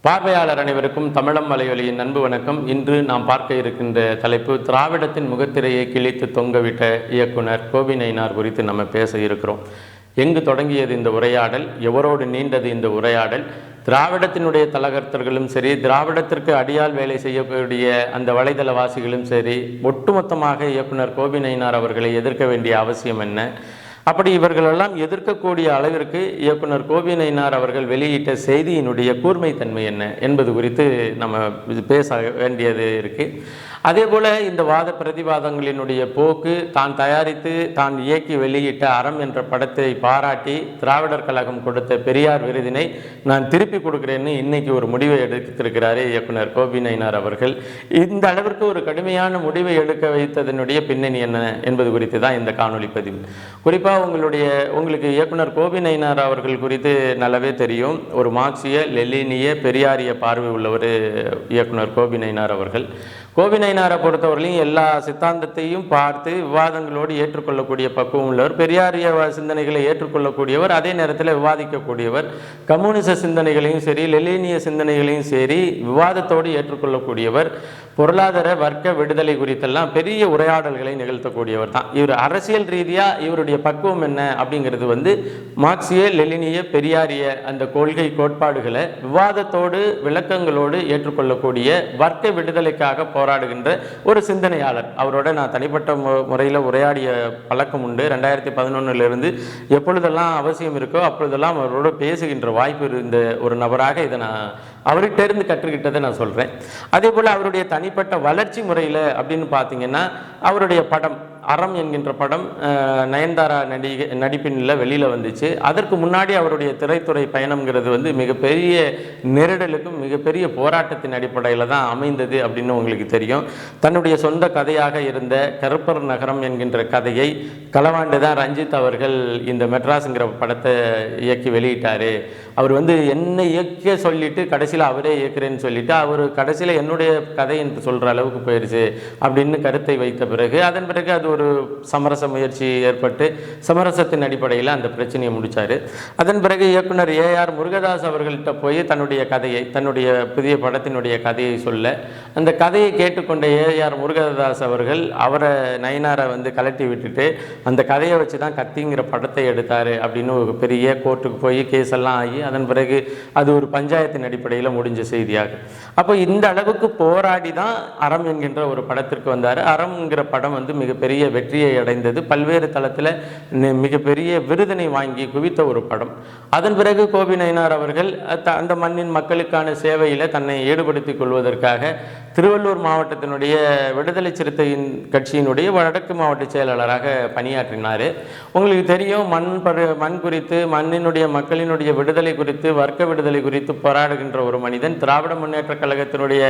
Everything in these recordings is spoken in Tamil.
பார்வையாளர் அனைவருக்கும் தமிழம் மலையொலியின் அன்பு வணக்கம். இன்று நாம் பார்க்க இருக்கின்ற தலைப்பு திராவிடத்தின் முகத்திரையை கிழித்து தொங்கவிட்ட இயக்குனர் கோபி நயினார் குறித்து நம்ம பேச இருக்கிறோம். எங்கு தொடங்கியது இந்த உரையாடல், எவரோடு நீண்டது இந்த உரையாடல், திராவிடத்தினுடைய தலகர்த்தர்களும் சரி, திராவிடத்திற்கு அடியால் வேலை செய்யக்கூடிய அந்த வலைதளவாசிகளும் சரி, ஒட்டுமொத்தமாக இயக்குனர் கோபி நயினார் அவர்களை எதிர்க்க வேண்டிய அவசியம் என்ன, அப்படி இவர்களெல்லாம் எதிர்க்கக்கூடிய அளவிற்கு இயக்குனர் கோபி நயினார் அவர்கள் வெளியிட்ட செய்தியினுடைய கூர்மைத்தன்மை என்ன என்பது குறித்து நம்ம பேச வேண்டியது இருக்குது. அதே போல் இந்த வாத பிரதிவாதங்களினுடைய போக்கு, தான் தயாரித்து தான் இயக்கி வெளியிட்ட அறம் என்ற படத்தை பாராட்டி திராவிடர் கழகம் கொடுத்த பெரியார் விருதினை நான் திருப்பி கொடுக்குறேன்னு இன்னைக்கு ஒரு முடிவை எடுத்திருக்கிறாரே இயக்குனர் கோபி நயினார் அவர்கள். இந்த அளவிற்கு ஒரு கடுமையான முடிவை எடுக்க வைத்ததனுடைய பின்னணி என்ன என்பது குறித்து தான் இந்த காணொலி பதிவு. குறிப்பாக உங்களுக்கு இயக்குனர் கோபி நயினார் அவர்கள் குறித்து நல்லாவே தெரியும். ஒரு மார்க்சிய லெனினிய பெரியாரிய பார்வை உள்ளவர் இயக்குனர் கோபி நயினார் அவர்கள். கோபி நயினாரை பொறுத்தவரையிலும் எல்லா சித்தாந்தத்தையும் பார்த்து விவாதங்களோடு ஏற்றுக்கொள்ளக்கூடிய பக்குவம் உள்ளவர். பெரியாரிய சிந்தனைகளை ஏற்றுக்கொள்ளக்கூடியவர், அதே நேரத்தில் விவாதிக்கக்கூடியவர். கம்யூனிச சிந்தனைகளையும் சரி, லெனினிய சிந்தனைகளையும் சரி விவாதத்தோடு ஏற்றுக்கொள்ளக்கூடியவர். பொருளாதார வர்க்க விடுதலை குறித்தெல்லாம் பெரிய உரையாடல்களை நிகழ்த்தக்கூடியவர் தான் இவர். அரசியல் ரீதியாக இவருடைய பக்குவம் என்ன அப்படிங்கிறது மார்க்சிய லெனினிய பெரியாரிய அந்த கொள்கை கோட்பாடுகளை விவாதத்தோடு விளக்கங்களோடு ஏற்றுக்கொள்ளக்கூடிய வர்க்க விடுதலைக்காக போராடுகின்ற ஒரு சிந்தனையாளர். அவரோட நான் தனிப்பட்ட முறையில் உரையாடிய பழக்கம் உண்டு. 2011 எப்பொழுதெல்லாம் அவசியம் இருக்கோ அப்பொழுதெல்லாம் அவரோடு பேசுகின்ற வாய்ப்பு இருந்த ஒரு நபராக இதை நான் அவர்கிட்ட இருந்து கற்றுக்கிட்டதை நான் சொல்கிறேன். அதே போல் அவருடைய தனிப்பட்ட வளர்ச்சி முறையில் அப்படின்னு பார்த்தீங்கன்னா, அவருடைய படம் அறம் என்கின்ற படம் நயன்தாரா நடிப்பினில் வெளியில் வந்துச்சு. அதற்கு முன்னாடி அவருடைய திரைத்துறை பயணம்ங்கிறது மிகப்பெரிய நெருடலுக்கும் மிகப்பெரிய போராட்டத்தின் அடிப்படையில் தான் அமைந்தது அப்படின்னு உங்களுக்கு தெரியும். தன்னுடைய சொந்த கதையாக இருந்த கருப்பர் நகரம் என்கின்ற கதையை களவாண்டு தான் ரஞ்சித் அவர்கள் இந்த மெட்ராஸுங்கிற படத்தை இயக்கி வெளியிட்டார். அவர் என்னை இயக்க சொல்லிட்டு கடைசியில் அவரே இயக்குறேன்னு சொல்லிட்டு அவர் கடைசியில் என்னுடைய கதை என்று சொல்கிற அளவுக்கு போயிடுச்சு அப்படின்னு கருத்தை வைத்த பிறகு, அதன் பிறகு அது ஒரு சமரச முயற்சி ஏற்பட்டு சமரசத்தின் அடிப்படையில் அந்த பிரச்சனையை முடித்தார். அதன் பிறகு இயக்குனர் ஏஆர் முருகதாஸ் அவர்கள்ட்ட போய் தன்னுடைய புதிய படத்தினுடைய கதையை சொல்ல, அந்த கதையை கேட்டுக்கொண்ட ஏஆர் முருகதாஸ் அவர்கள் அவரை நயினாரை கலட்டி விட்டுட்டு அந்த கதையை வச்சு தான் கத்திங்கிற படத்தை எடுத்தார் அப்படின்னு ஒரு பெரிய கோர்ட்டுக்கு போய் கேஸ் எல்லாம் ஆகி அதன் பிறகு அது ஒரு பஞ்சாயத்தின் அடிப்படையில் முடிஞ்ச செய்தியாக. அப்போ இந்த அளவுக்கு போராடி தான் அறம் என்கின்ற ஒரு படத்திற்கு வந்தார். அறம்ங்கிற படம் மிகப்பெரிய வெற்றியை அடைந்தது. பல்வேறு தளத்தில் மிகப்பெரிய விருதினை வாங்கி குவித்த ஒரு படம். அதன் பிறகு கோபி நயினார் அவர்கள் அந்த மண்ணின் மக்களுக்கான சேவையில் தன்னை ஈடுபடுத்திக் கொள்வதற்காக திருவள்ளூர் மாவட்டத்தினுடைய விடுதலை சிறுத்தையின் கட்சியினுடைய வடக்கு மாவட்ட செயலாளராக பணியாற்றினார். உங்களுக்கு தெரியும், மண் குறித்து, மண்ணினுடைய மக்களினுடைய விடுதலை குறித்து, வர்க்க விடுதலை குறித்து போராடுகின்ற ஒரு மனிதன் திராவிட முன்னேற்ற கழகத்தினுடைய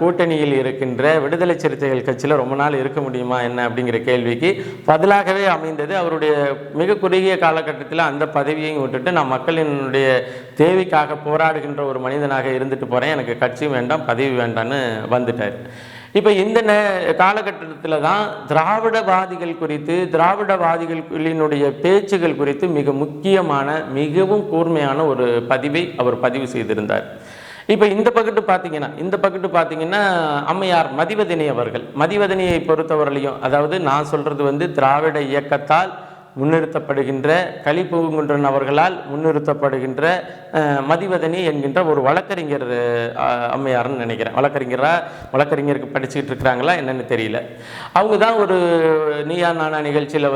கூட்டணியில் இருக்கின்ற விடுதலை சிறுத்தைகள் கட்சியில் ரொம்ப நாள் இருக்க முடியுமா என்ன அப்படிங்கிற கேள்விக்கு பதிலாகவே அமைந்தது. அவருடைய மிக குறுகிய காலகட்டத்தில் அந்த பதவியையும் விட்டுட்டு நான் மக்களினுடைய தேவைக்காக போராடுகின்ற ஒரு மனிதனாக இருந்துட்டு போகிறேன், எனக்கு கட்சி வேண்டாம் பதவி வேண்டான்னு வந்துட்டார். இப்போ இந்த காலகட்டத்தில் தான் திராவிடவாதிகள் குறித்து, திராவிடவாதிகளினுடைய பேச்சுகள் குறித்து மிக முக்கியமான மிகவும் கூர்மையான ஒரு பதிவை அவர் பதிவு செய்திருந்தார். இப்போ இந்த பக்கத்து பார்த்தீங்கன்னா அம்மையார் மதிவதனி அவர்கள். மதிவதனியை பொறுத்தவரையிலையும், அதாவது நான் சொல்கிறது திராவிட இயக்கத்தால் முன்னிறுத்தப்படுகின்ற கலிப்பூங்குன்றன் அவர்களால் முன்னிறுத்தப்படுகின்ற மதிவதனி என்கின்ற ஒரு வழக்கறிஞர் அம்மையார்னு நினைக்கிறேன். வழக்கறிஞருக்கு படிச்சுக்கிட்டு இருக்கிறாங்களா என்னன்னு தெரியல. அவங்க தான் ஒரு நீயா நானா நிகழ்ச்சியில்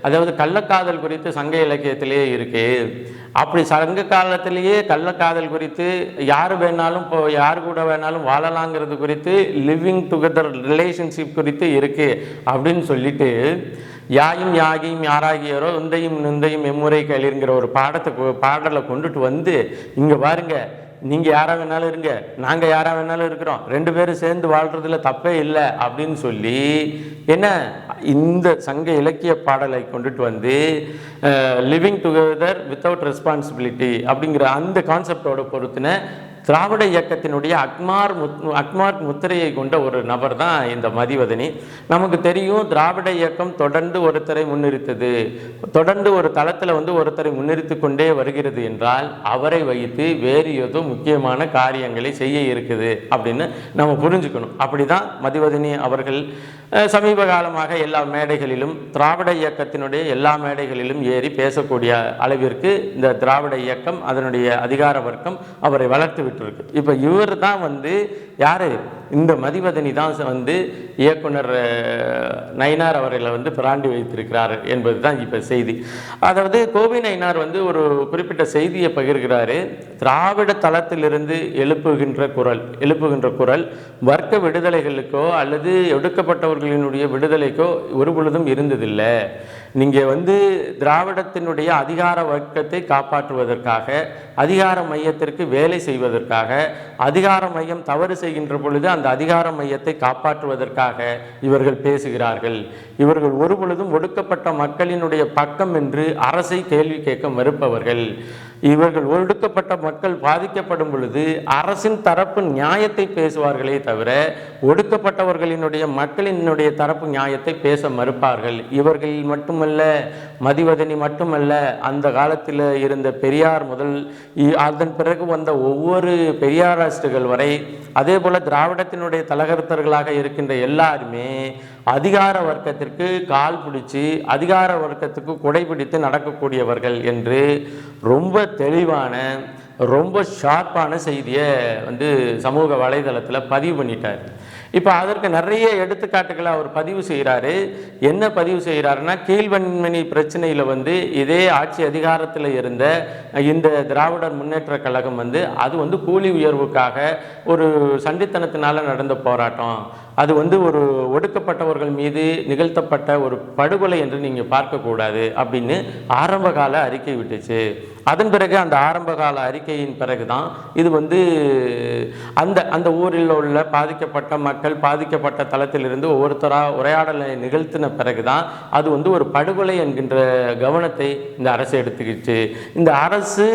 அதாவது கள்ளக்காதல் குறித்து சங்க இலக்கியத்திலேயே இருக்கு. அப்படி சங்க காலத்திலேயே கள்ளக்காதல் குறித்து யார் கூட வேணாலும் வாழலாங்கிறது குறித்து, லிவிங் டுகெதர் ரிலேஷன்ஷிப் குறித்து இருக்கு அப்படின்னு சொல்லிட்டு, யாயும் யாகியும் யாராகியாரோ உந்தையும் நுந்தையும் எம்முறை களிருங்கிற ஒரு பாடலை கொண்டுட்டு இங்கே பாருங்க, நீங்கள் யாராக வேணாலும் இருங்க, நாங்கள் யாராக வேணாலும் இருக்கிறோம், 2 பேரும் சேர்ந்து வாழ்கிறதுல தப்பே இல்லை அப்படின்னு சொல்லி இந்த சங்க இலக்கிய பாடலை கொண்டுட்டு லிவிங் டுகெதர் வித்தவுட் ரெஸ்பான்சிபிலிட்டி அப்படிங்கிற அந்த கான்செப்டோட பொறுத்தின திராவிட இயக்கத்தினுடைய அக்மார்க் முத்திரையை கொண்ட ஒரு நபர் தான் இந்த மதிவதனி. நமக்கு தெரியும், திராவிட இயக்கம் தொடர்ந்து ஒருத்தரை முன்னிறுத்தது, தொடர்ந்து ஒரு தளத்தில் ஒருத்தரை முன்னிறுத்தி கொண்டே வருகிறது என்றால் அவரை வைத்து வேறு ஏதோ முக்கியமான காரியங்களை செய்ய இருக்குது அப்படின்னு நம்ம புரிஞ்சுக்கணும். அப்படிதான் மதிவதனி அவர்கள் சமீப காலமாக எல்லா மேடைகளிலும் திராவிட இயக்கத்தினுடைய எல்லா மேடைகளிலும் ஏறி பேசக்கூடிய அளவிற்கு இந்த திராவிட இயக்கம் அதனுடைய அதிகார வர்க்கம் அவரை வளர்த்து விட்டுருக்கு. இப்போ இவர் தான் யாரு, இந்த மதிவதனி தான் இயக்குனர் நயினார் அவர்களை பிராண்டி வைத்திருக்கிறார் என்பது தான் இப்போ செய்தி. அதாவது கோவி நயினார் ஒரு குறிப்பிட்ட செய்தியை பகிர்கிறாரு. திராவிட தளத்திலிருந்து எழுப்புகின்ற குரல் வர்க்க விடுதலைகளுக்கோ அல்லது ஒடுக்கப்பட்டவர்களினுடைய விடுதலைக்கோ ஒரு பொழுதும் இருந்ததில்லை. நீங்கள் திராவிடத்தினுடைய அதிகார வர்க்கத்தை காப்பாற்றுவதற்காக, அதிகார மையத்திற்கு வேலை செய்வதற்காக, அதிகார மையம் தவறு செய்கின்ற பொழுது அந்த அதிகார மையத்தை காப்பாற்றுவதற்காக இவர்கள் பேசுகிறார்கள். இவர்கள் ஒரு பொழுதும் ஒடுக்கப்பட்ட மக்களினுடைய பக்கம் என்று அரசை கேள்வி கேட்க மறுப்பவர்கள். இவர்கள் ஒடுக்கப்பட்ட மக்கள் பாதிக்கப்படும் பொழுது அரசின் தரப்பு நியாயத்தை பேசுவார்களே தவிர ஒடுக்கப்பட்டவர்களினுடைய மக்களினுடைய தரப்பு நியாயத்தை பேச மறுப்பார்கள். இவர்கள் மட்டுமல்ல, மதிவதனி மட்டுமல்ல, அந்த காலத்தில் இருந்த பெரியார் முதல் அதன் பிறகு வந்த ஒவ்வொரு பெரியாரிஸ்டுகள் வரை, அதே போல திராவிடத்தினுடைய தலகர்த்தர்களாக இருக்கின்ற எல்லாருமே அதிகார வர்க்கத்திற்கு கால் பிடிச்சி அதிகார வர்க்கத்துக்கு குடைபிடித்து நடக்கக்கூடியவர்கள் என்று ரொம்ப தெளிவான ரொம்ப ஷார்ப்பான செய்தியை சமூக வலைதளத்தில் பதிவு பண்ணிட்டார். இப்போ அதற்கு நிறைய எடுத்துக்காட்டுகளை அவர் பதிவு செய்கிறாரு. என்ன பதிவு செய்கிறாருன்னா, கீழ்வன்மணி பிரச்சனையில் இதே ஆட்சி அதிகாரத்தில் இருந்த இந்த திராவிடர் முன்னேற்ற கழகம் அது கூலி உயர்வுக்காக ஒரு சண்டித்தனத்தினால நடந்த போராட்டம், அது ஒரு ஒடுக்கப்பட்டவர்கள் மீது நிகழ்த்தப்பட்ட ஒரு படுகொலை என்று நீங்கள் பார்க்கக்கூடாது அப்படின்னு ஆரம்பகால அறிக்கை விட்டுச்சு. அதன் பிறகு அந்த ஆரம்பகால அறிக்கையின் பிறகு தான் இது அந்த ஊரில் உள்ள பாதிக்கப்பட்ட மக்கள் பாதிக்கப்பட்ட தளத்திலிருந்து ஒவ்வொருத்தராக உரையாடலை நிகழ்த்தின பிறகு தான் அது ஒரு படுகொலை என்கின்ற கவனத்தை இந்த அரசு எடுத்துக்கிச்சு. இந்த அரசு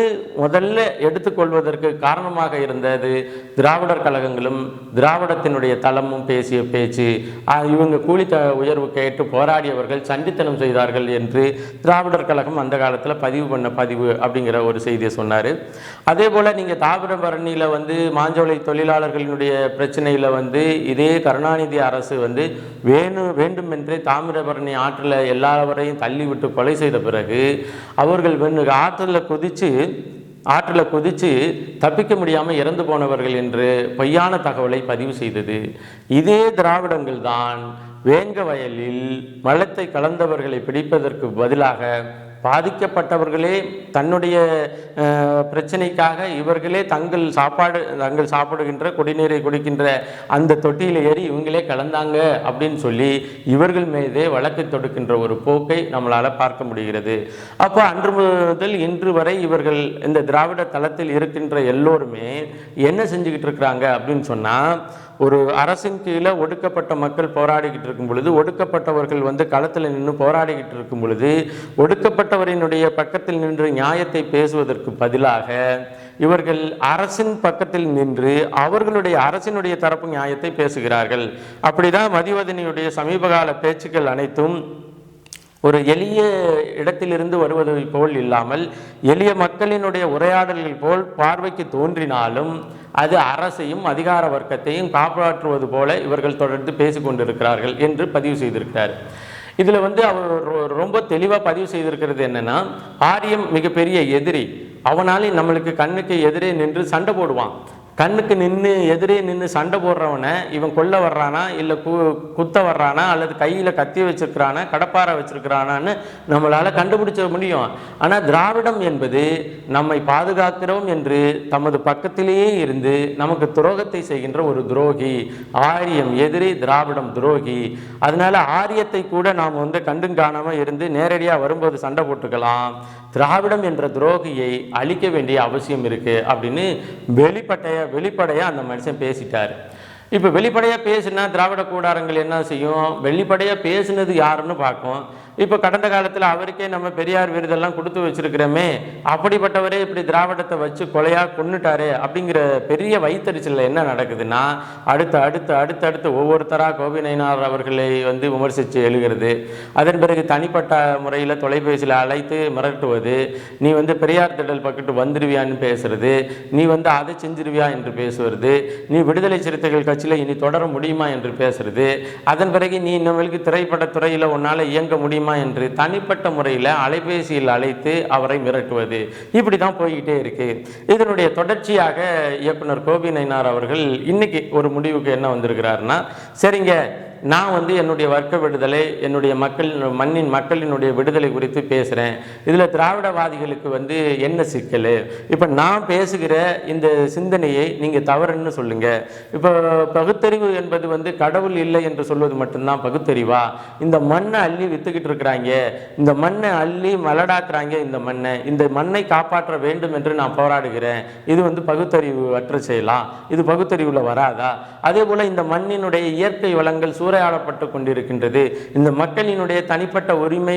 முதல்ல எடுத்துக்கொள்வதற்கு காரணமாக இருந்தது திராவிடர் கழகங்களும் திராவிடத்தினுடைய தளமும் பேசிய பேச்சு. இவங்க கூலி உயர்வு கேட்டு போராடியவர்கள் சண்டித்தனம் செய்தார்கள் என்று திராவிடர் கழகம் அந்த காலத்தில் பதிவு பண்ண பதிவு அப்படிங்கிற ஒரு செய்தியை சொன்னார். அதே போல் நீங்கள் தாமிரபரணியில் மாஞ்சோலை தொழிலாளர்களினுடைய பிரச்சனையில் இதே கருணாநிதி அரசு வேண்டுமென்றே தாமிரபரணி ஆற்றில் எல்லாவரையும் தள்ளிவிட்டு கொலை செய்த பிறகு அவர்கள் ஆற்றில் குதித்து தப்பிக்க முடியாமல் இறந்து போனவர்கள் என்று பொய்யான தகவலை பதிவு செய்தது. இதே திராவிடங்கள் தான் வேங்க வயலில் மலத்தை கலந்தவர்களை பிடிப்பதற்கு பதிலாக பாதிக்கப்பட்டவர்களே தன்னுடைய பிரச்சனைக்காக இவர்களே தங்கள் சாப்பிடுகின்ற குடிநீரை குடிக்கின்ற அந்த தொட்டியில் ஏறி இவங்களே கலந்தாங்க அப்படின்னு சொல்லி இவர்கள் மீதே வழக்கு தொடுக்கின்ற ஒரு போக்கை நம்மளால் பார்க்க முடிகிறது. அப்போ அன்று முதல் இன்று வரை இவர்கள் இந்த திராவிட தளத்தில் இருக்கின்ற எல்லோருமே என்ன செஞ்சுக்கிட்டு இருக்கிறாங்க அப்படின்னு சொன்னால், ஒரு அரசின் கீழே ஒடுக்கப்பட்ட மக்கள் போராடிக்கிட்டு இருக்கும் பொழுது, ஒடுக்கப்பட்டவர்கள் களத்தில் நின்று போராடிக்கிட்டு இருக்கும் பொழுது, ஒடுக்கப்பட்டவரினுடைய பக்கத்தில் நின்று நியாயத்தை பேசுவதற்கு பதிலாக இவர்கள் அரசின் பக்கத்தில் நின்று அவர்களுடைய அரசினுடைய தரப்பு நியாயத்தை பேசுகிறார்கள். அப்படிதான் மதிவதனியுடைய சமீபகால பேச்சுக்கள் அனைத்தும் ஒரு எளிய இடத்திலிருந்து வருவது போல் இல்லாமல் எளிய மக்களினுடைய உரையாடல்கள் போல் பார்வைக்கு தோன்றினாலும் அது அரசையும் அதிகார வர்க்கத்தையும் காப்பாற்றுவது போல இவர்கள் தொடர்ந்து பேசிக்கொண்டிருக்கிறார்கள் என்று பதிவு செய்திருக்கிறார். இதில் அவர் ரொம்ப தெளிவாக பதிவு செய்திருக்கிறது என்னன்னா, ஆரியம் மிகப்பெரிய எதிரி, அவனாலே நம்மளுக்கு கண்ணுக்கு எதிரே நின்று சண்டை போடுவான். கண்ணுக்கு எதிரே நின்று சண்டை போடுறவனை இவன் கொல்ல வர்றானா இல்லை குத்த வர்றானா அல்லது கையில் கத்தி வச்சிருக்கிறானா கடப்பாரை வச்சிருக்கிறானான்னு நம்மளால் கண்டுபிடிச்ச முடியும். ஆனால் திராவிடம் என்பது நம்மை பாதுகாக்கிறோம் என்று தமது பக்கத்திலேயே இருந்து நமக்கு துரோகத்தை செய்கின்ற ஒரு துரோகி. ஆரியம் எதிரி, திராவிடம் துரோகி. அதனால ஆரியத்தை கூட நாம் கண்டும் காணாமல் இருந்து நேரடியாக வரும்போது சண்டை போட்டுக்கலாம். திராவிடம் என்ற துரோகியை அழிக்க வேண்டிய அவசியம் இருக்கு அப்படின்னு வெளிப்படையாக அந்த மனுஷன் பேசிட்டார். இப்போ வெளிப்படையாக பேசுனா திராவிட கூடாரங்கள் என்ன செய்யும்? வெளிப்படையாக பேசுனது யாருன்னு பார்க்கும். இப்போ கடந்த காலத்தில் அவருக்கே நம்ம பெரியார் விருதெல்லாம் கொடுத்து வச்சிருக்கிறோமே, அப்படிப்பட்டவரே இப்படி திராவிடத்தை வச்சு கொலையாக கொன்னுட்டாரே அப்படிங்கிற பெரிய வைத்தறிச்சலில் என்ன நடக்குதுன்னா, அடுத்து ஒவ்வொருத்தராக கோபி நயினார் அவர்களை வந்து விமர்சித்து எழுகிறது. அதன் பிறகு தனிப்பட்ட முறையில் தொலைபேசியில் அழைத்து மிரட்டுவது, நீ வந்து பெரியார் திடல் பக்கத்து வந்துருவியான்னு பேசுறது, நீ வந்து அதை செஞ்சிருவியா என்று பேசுவது, நீ விடுதலை சிறுத்தைகள் கட்சியில் இனி தொடர முடியுமா என்று பேசுறது, அதன் பிறகு நீ நம்மளுக்கு திரைப்படத்துறையில் உன்னால் இயங்க முடியுமா என்று தனிப்பட்ட முறையில் அலைபேசியில் அழைத்து அவரை மிரட்டுவது, இப்படி தான் போய்கிட்டே இருக்கு. இதனுடைய தொடர்ச்சியாக இயக்குனர் கோபி நயினார் அவர்கள் இன்னைக்கு ஒரு முடிவுக்கு என்ன வந்திருக்கிறாருன்னா, சரிங்க நான் வந்து என்னுடைய வர்க்க விடுதலை, என்னுடைய மக்களினுடைய விடுதலை குறித்து பேசுகிறேன், இதில் திராவிடவாதிகளுக்கு வந்து என்ன சிக்கல், இப்போ நான் பேசுகிற இந்த சிந்தனையை நீங்கள் தவறுன்னு சொல்லுங்கள். இப்போ பகுத்தறிவு என்பது வந்து கடவுள் இல்லை என்று சொல்வது மட்டும்தான் பகுத்தறிவா? இந்த மண்ணை அள்ளி வித்துக்கிட்டு இருக்கிறாங்க, இந்த மண்ணை அள்ளி மலடாக்குறாங்க, இந்த மண்ணை காப்பாற்ற வேண்டும் என்று நான் போராடுகிறேன், இது வந்து பகுத்தறிவு அற்ற செய்யலாம், இது பகுத்தறிவில் வராதா? அதே போல் இந்த மண்ணினுடைய இயற்கை வளங்கள் சூறையாடப்பட்டு கொண்டிருக்கின்றது, இந்த மக்களினுடைய தனிப்பட்ட உரிமை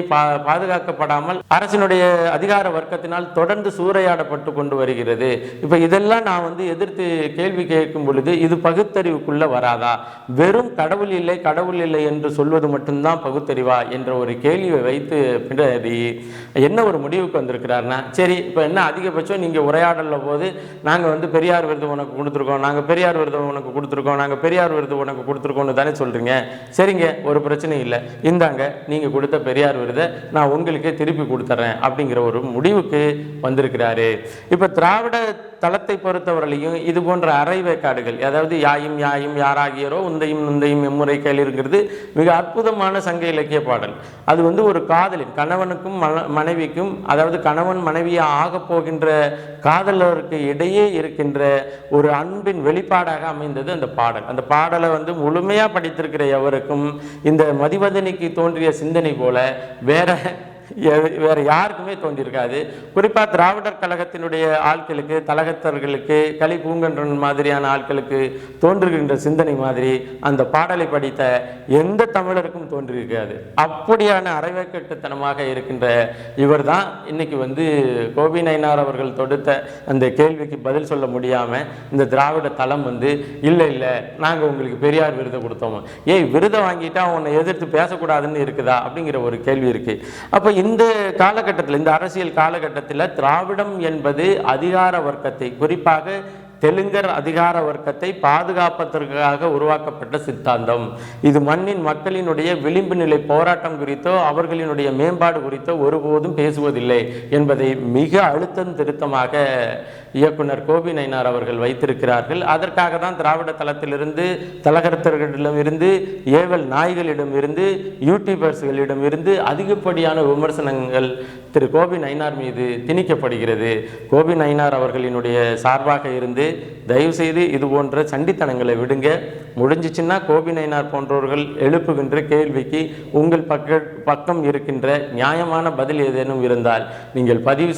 பாதுகாக்கப்படாமல் அரசினுடைய அதிகார வர்க்கத்தினால் தொடர்ந்து சூறையாடப்பட்டு கொண்டு வருகிறது. இப்ப இதெல்லாம் நான் வந்து எதிர்த்து கேள்வி கேட்கும் பொழுது இது பகுத்தறிவுக்குள்ள வராதா? வெறும் கடவுள் இல்லை என்று சொல்வது மட்டும்தான் பகுத்தறிவா என்ற ஒரு கேள்வியை வைத்து பின்னாடி என்ன ஒரு முடிவுக்கு வந்திருக்கிறார்னா, சரி இப்போ என்ன அதிகபட்சம் நீங்கள் உரையாடல போது நாங்கள் வந்து பெரியார் விருது உனக்கு கொடுத்துருக்கோம், நாங்கள் பெரியார் விருது உனக்கு கொடுத்துருக்கோம், நாங்கள் பெரியார் விருது உனக்கு கொடுத்துருக்கோம்னு தானே சொல்கிறீங்க. சரிங்க, ஒரு பிரச்சனை இல்லை, இந்தாங்க நீங்கள் கொடுத்த பெரியார் விருதை நான் உங்களுக்கே திருப்பி கொடுத்துட்றேன் அப்படிங்கிற ஒரு முடிவுக்கு வந்திருக்கிறாரு. இப்போ திராவிட தளத்தை பொறுத்தவரையிலையும் இது போன்ற அரைவேக்காடுகள், அதாவது யாயும் யாராகியரோ உந்தையும் எம்முறை கேளிருங்கிறது மிக அற்புதமான சங்க இலக்கிய பாடல். அது வந்து ஒரு காதலின் கணவனுக்கும் மனைவிக்கும், அதாவது கணவன் மனைவியாக ஆகப் போகின்ற காதலருக்கு இடையே இருக்கின்ற ஒரு அன்பின் வெளிப்பாடாக அமைந்தது அந்த பாடல். அந்த பாடலை வந்து முழுமையாக படித்திருக்கிற எவருக்கும் இந்த மதிவதனிக்கு தோன்றிய சிந்தனை போல வேற யாருக்குமே தோன்றியிருக்காது. குறிப்பாக திராவிடர் கழகத்தினுடைய ஆட்களுக்கு, தலகத்தர்களுக்கு, களி பூங்கன்றன் மாதிரியான ஆட்களுக்கு தோன்றுகின்ற சிந்தனை மாதிரி அந்த பாடலை படித்த எந்த தமிழருக்கும் தோன்றியிருக்காது. அப்படியான அரைவேக்கட்டுத்தனமாக இருக்கின்ற இவர் தான் இன்னைக்கு வந்து கோபி நயினார் அவர்கள் தொடுத்த அந்த கேள்விக்கு பதில் சொல்ல முடியாமல் இந்த திராவிட தளம் வந்து இல்லை நாங்கள் உங்களுக்கு பெரியார் விருதை கொடுத்தோம், விருதை வாங்கிட்டா உன்னை எதிர்த்து பேசக்கூடாதுன்னு இருக்குதா அப்படிங்கிற ஒரு கேள்வி இருக்கு. அப்போ இந்த காலகட்டத்தில், இந்த அரசியல் காலகட்டத்தில் திராவிடம் என்பது அதிகார வர்க்கத்தை, குறிப்பாக தெலுங்கர் அதிகார வர்க்கத்தை பாதுகாப்பதற்காக உருவாக்கப்பட்ட சித்தாந்தம். இது மண்ணின் மக்களினுடைய விளிம்பு நிலை போராட்டம் குறித்தோ அவர்களினுடைய மேம்பாடு குறித்தோ ஒருபோதும் பேசுவதில்லை என்பதை மிக அழுத்தம் திருத்தமாக இயக்குனர் கோபி நயினார் அவர்கள் வைத்திருக்கிறார்கள். அதற்காக தான் திராவிட தளத்திலிருந்து, தலகர்த்தர்களிடமிருந்து, ஏவல் நாய்களிடமிருந்து, யூடியூபர்ஸ்களிடமிருந்து அதிகப்படியான விமர்சனங்கள் திரு கோபி நயினார் மீது திணிக்கப்படுகிறது. கோபி நயினார் அவர்களினுடைய சார்பாக இருந்து தயவு செய்து இது போன்ற சண்டித்தனங்களை விடுங்க. முடிஞ்சிச்சுன்னா கோபி நயினார் போன்றவர்கள் எழுப்புகின்ற கேள்விக்கு உங்கள் பக்கம் இருக்கின்ற நியாயமான பதில் ஏதேனும் இருந்தால் நீங்கள் பதிவு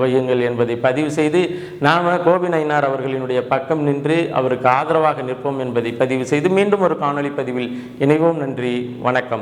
வையுங்கள் என்பதை பதிவு செய்து, நாம கோபி நயினார் அவர்களினுடைய பக்கம் நின்று அவருக்கு ஆதரவாக நிற்போம் என்பதை பதிவு செய்து மீண்டும் ஒரு காணொலி பதிவில் இணைவோம். நன்றி, வணக்கம்.